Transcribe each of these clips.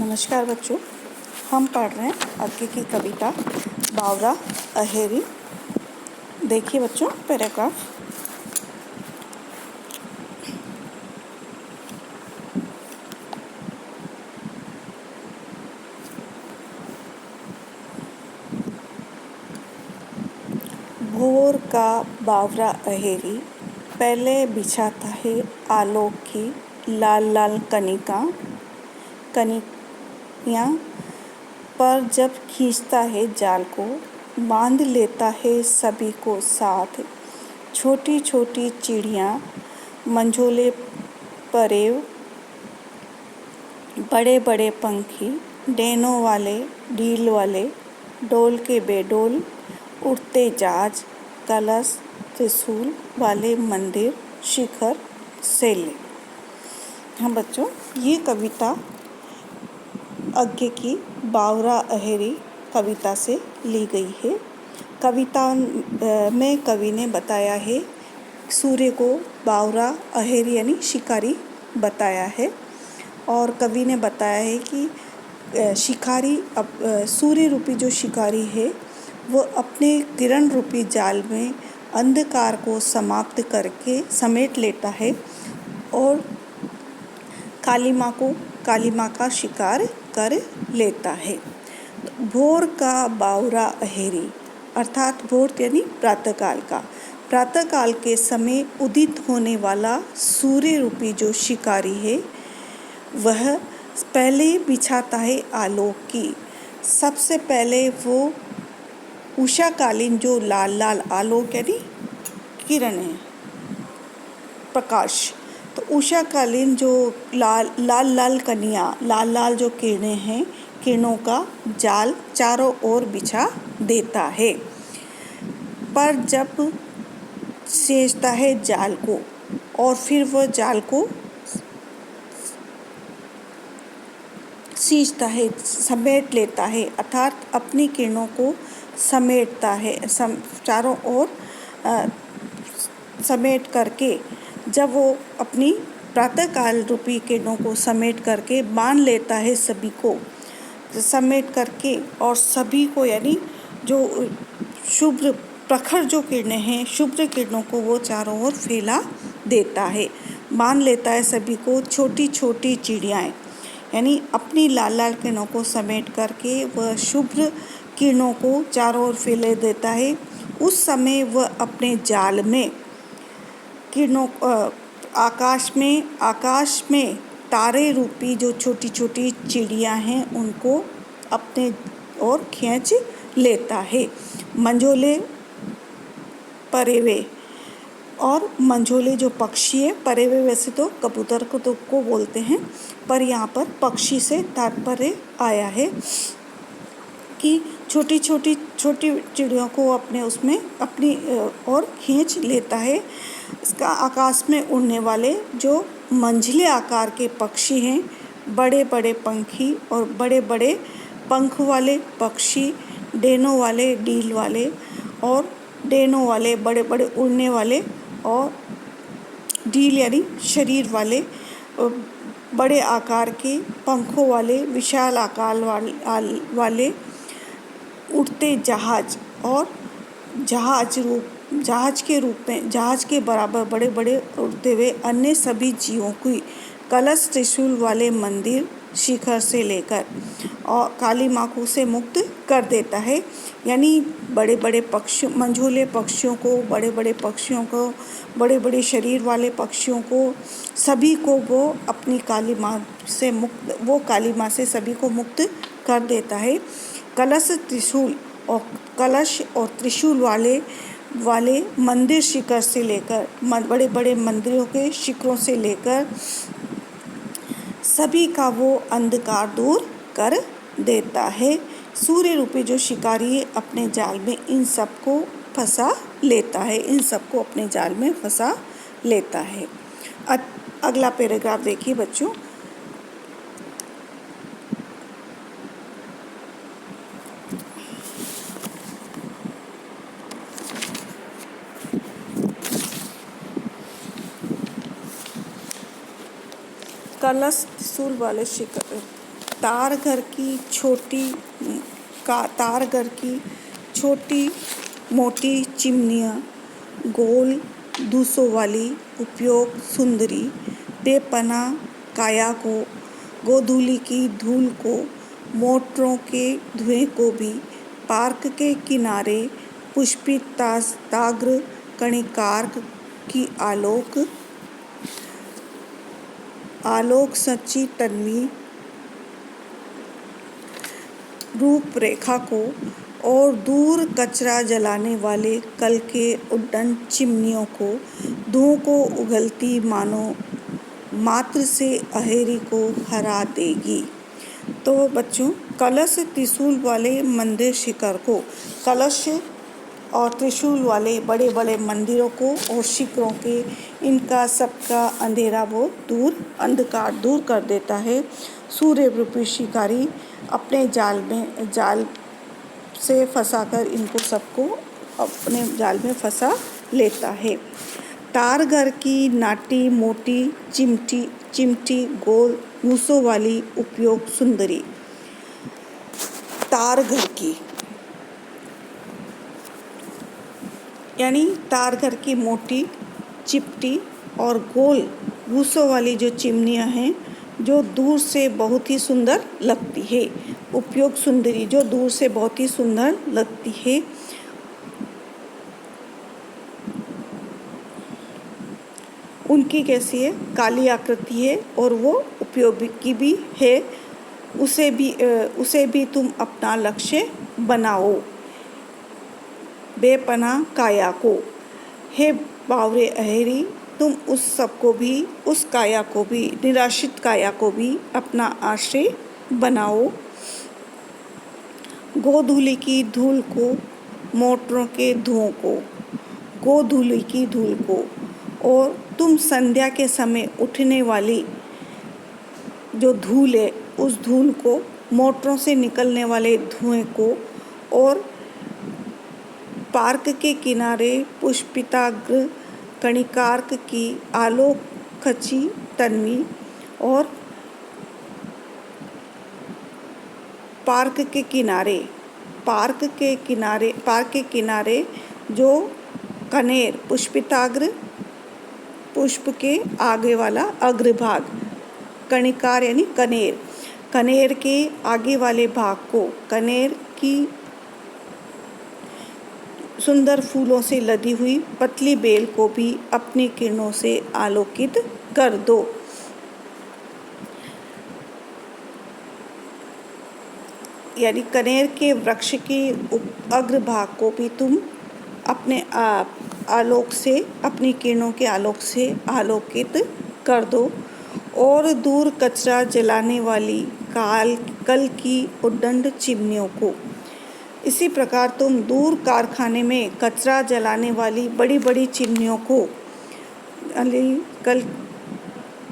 नमस्कार बच्चों, हम पढ़ रहे हैं आगे की कविता बावरा अहेरी। देखिए बच्चों पैराग्राफ। भोर का बावरा अहेरी पहले बिछाता है आलोक की लाल लाल कनियाँ पर जब खींचता है जाल को, बांध लेता है सभी को साथ। छोटी छोटी चिड़ियाँ मंझोले परेव, बड़े बड़े पंखी, डैनों वाले डील वाले, डोल के बेडोल, उड़ते जहाज, कलश त्रिशूल वाले मंदिर शिखर सेले। हाँ बच्चों, ये कविता आगे की बावरा अहेरी कविता से ली गई है। कविता में कवि ने बताया है सूर्य को बावरा अहेरी यानी शिकारी बताया है, और कवि ने बताया है कि शिकारी सूर्य रूपी जो शिकारी है वो अपने किरण रूपी जाल में अंधकार को समाप्त करके समेट लेता है और काली माँ का शिकार कर लेता है। भोर का बावरा अहेरी अर्थात भोर यानी प्रातःकाल के समय उदित होने वाला सूर्य रूपी जो शिकारी है वह पहले बिछाता है आलोक की। सबसे पहले वो उषाकालीन जो लाल लाल आलोक यानी किरण है, प्रकाश, तो उषाकालीन जो लाल लाल जो किरणें हैं, किरणों का जाल चारों ओर बिछा देता है। पर जब सींचता है जाल को और फिर वह जाल को सींचता है, समेट लेता है, अर्थात अपनी किरणों को समेटता है चारों ओर समेट करके, जब वो अपनी प्रातःकाल रूपी किरणों को समेट करके बांध लेता है सभी को समेट करके, और सभी को यानी जो शुभ्र प्रखर जो किरणें हैं, शुभ्र किरणों को वो चारों ओर फैला देता है, बांध लेता है सभी को। छोटी छोटी चिड़ियाँ यानी अपनी लाल लाल किरणों को समेट करके वह शुभ्र किरणों को चारों ओर फैला देता है। उस समय वह अपने जाल में किरणों आकाश में तारे रूपी जो छोटी छोटी चिड़ियाँ हैं उनको अपने ओर खींच लेता है। मंझोले परेवे, और मंझोले जो पक्षी है, परेवे वैसे तो कबूतर को बोलते हैं, पर यहाँ पर पक्षी से तात्पर्य आया है कि छोटी चिड़ियों को अपनी ओर खींच लेता है। इसका आकाश में उड़ने वाले जो मंझले आकार के पक्षी हैं, बड़े बड़े पंखी और बड़े बड़े पंख वाले पक्षी, डैनों वाले डील वाले और डैनों वाले बड़े बड़े उड़ने वाले, और डील यानी शरीर वाले, बड़े आकार के पंखों वाले, विशाल आकार वाले उड़ते जहाज, और जहाज के बराबर बड़े बड़े उड़ते हुए अन्य सभी जीवों की कलश त्रिशूल वाले मंदिर शिखर से लेकर और काली माँ को से मुक्त कर देता है। यानी बड़े बड़े पक्षियों, मंझोले पक्षियों को, बड़े बड़े पक्षियों को, बड़े बड़े शरीर वाले पक्षियों को, सभी को वो अपनी काली माँ से सभी को मुक्त कर देता है। कलश और त्रिशूल वाले मंदिर शिखर से लेकर, बड़े बड़े मंदिरों के शिखरों से लेकर सभी का वो अंधकार दूर कर देता है। सूर्य रूपी जो शिकारी है अपने जाल में इन सबको फंसा लेता है। अगला पैराग्राफ देखिए बच्चों। कलश त्रिशूल वाले शिखर तार घर की छोटी मोटी चिमनियाँ, गोल दूसों वाली उपयोग सुंदरी, बेपनाह काया को, गोधूलि की धूल को, मोटरों के धुएं को भी, पार्क के किनारे पुष्पित ताग्र कणिकारक की आलोक सच्ची तन्वी रूपरेखा को, और दूर कचरा जलाने वाले कल के उड्डन चिमनियों को, धुओं को उगलती मानो मात्र से अहेरी को हरा देगी। तो बच्चों, कलश त्रिशूल वाले मंदिर शिखर को, कलश और त्रिशूल वाले बड़े बड़े मंदिरों को और शिखरों के, इनका सबका अंधेरा वो अंधकार दूर कर देता है। सूर्य रूपी शिकारी अपने जाल से फंसाकर इनको सबको अपने जाल में फंसा लेता है। तार घर की नाटी मोटी चिमटी गोल मूसों वाली उपयोग सुंदरी। तार घर की यानी तार घर की मोटी चिपटी और गोल मूसों वाली जो चिमनियाँ हैं, जो दूर से बहुत ही सुंदर लगती है। उपयोग सुंदरी, जो दूर से बहुत ही सुंदर लगती है। उनकी कैसी है? काली आकृति है और वो उपयोगी भी है। उसे भी तुम अपना लक्ष्य बनाओ। बेपनाह काया को, हे बावरे अहेरी, तुम उस काया को भी, निराश्रित काया को भी अपना आश्रय बनाओ। गोधूलि की धूल को, मोटरों के धुओं को, गोधूलि की धूल को, और तुम संध्या के समय उठने वाली जो धूल है, उस धूल को, मोटरों से निकलने वाले धुएं को, और पार्क के किनारे पुष्पिताग्र कणिकारक की आलोक खची तन्वी, और पार्क के किनारे जो कनेर, पुष्पिताग्र पुष्प के आगे वाला अग्रभाग, कणिकार यानी कनेर के आगे वाले भाग को, कनेर की सुंदर फूलों से लदी हुई पतली बेल को भी अपनी किरणों से आलोकित कर दो। यानी कनेर के वृक्ष के अग्रभाग को भी तुम अपने आलोक से, अपनी किरणों के आलोक से आलोकित कर दो। और दूर कचरा जलाने वाली कल की उद्दंड चिमनियों को, इसी प्रकार तुम दूर कारखाने में कचरा जलाने वाली बड़ी बड़ी चिमनियों को,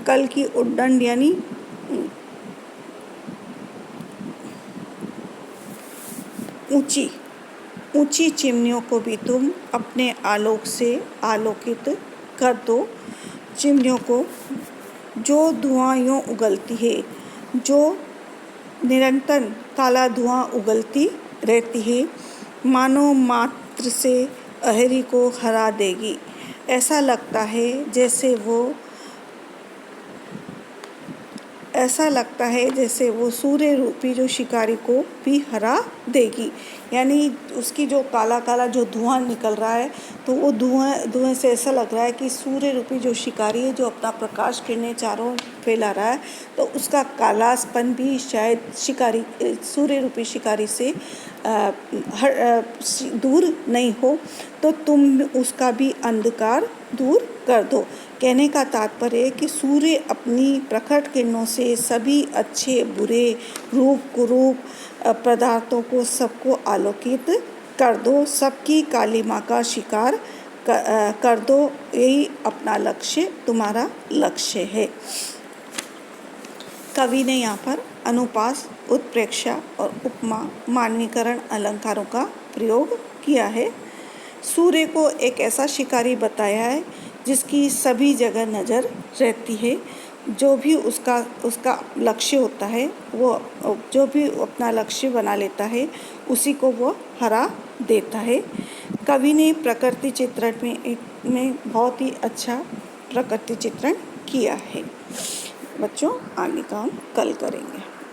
कल की उद्दंड यानी ऊंची चिमनियों को भी तुम अपने आलोक से आलोकित कर दो। चिमनियों को, जो धुआं यूँ उगलती है, जो निरंतर काला धुआं उगलती रहती है, मानो मात्र से अहेरी को हरा देगी। ऐसा लगता है जैसे वो सूर्य रूपी जो शिकारी को भी हरा देगी। यानी उसकी जो काला जो धुआं निकल रहा है, तो वो धुएं से ऐसा लग रहा है कि सूर्य रूपी जो शिकारी है, जो अपना प्रकाश किरणें चारों फैला रहा है, तो उसका कालापन भी शायद सूर्य रूपी शिकारी से दूर नहीं हो, तो तुम उसका भी अंधकार दूर कर दो। कहने का तात्पर्य है कि सूर्य अपनी प्रखर किरणों से सभी अच्छे बुरे रूप कुरूप पदार्थों को सबको आलोकित कर दो, सबकी कालिमा का शिकार कर दो। यही अपना लक्ष्य, तुम्हारा लक्ष्य है। कवि ने यहाँ पर अनुपास, उत्प्रेक्षा और उपमा, मानवीकरण अलंकारों का प्रयोग किया है। सूर्य को एक ऐसा शिकारी बताया है जिसकी सभी जगह नज़र रहती है। जो भी उसका लक्ष्य होता है, वो जो भी अपना लक्ष्य बना लेता है उसी को वो हरा देता है। कवि ने प्रकृति चित्रण में बहुत ही अच्छा प्रकृति चित्रण किया है। बच्चों, आगे का हम कल करेंगे।